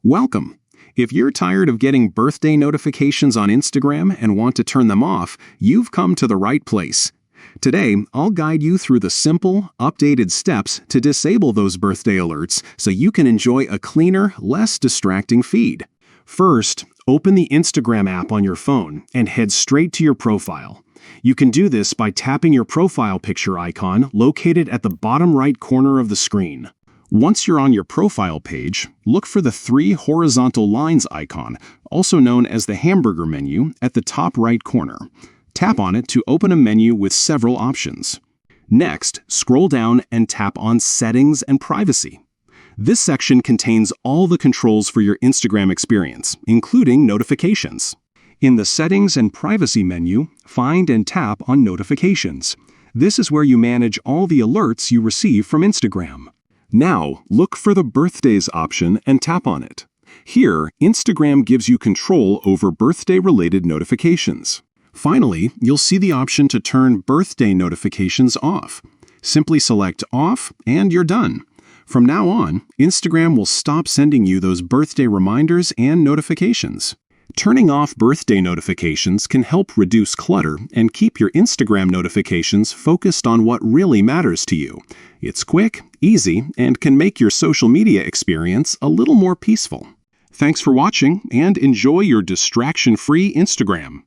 Welcome! If you're tired of getting birthday notifications on Instagram and want to turn them off, you've come to the right place. Today, I'll guide you through the simple, updated steps to disable those birthday alerts so you can enjoy a cleaner, less distracting feed. First, open the Instagram app on your phone and head straight to your profile. You can do this by tapping your profile picture icon located at the bottom right corner of the screen. Once you're on your profile page, look for the three horizontal lines icon, also known as the hamburger menu, at the top right corner. Tap on it to open a menu with several options. Next, scroll down and tap on Settings and Privacy. This section contains all the controls for your Instagram experience, including notifications. In the Settings and Privacy menu, find and tap on Notifications. This is where you manage all the alerts you receive from Instagram. Now, look for the Birthdays option and tap on it. Here, Instagram gives you control over birthday-related notifications. Finally, you'll see the option to turn birthday notifications off. Simply select Off and you're done. From now on, Instagram will stop sending you those birthday reminders and notifications. Turning off birthday notifications can help reduce clutter and keep your Instagram notifications focused on what really matters to you. It's quick, easy, and can make your social media experience a little more peaceful. Thanks for watching and enjoy your distraction-free Instagram.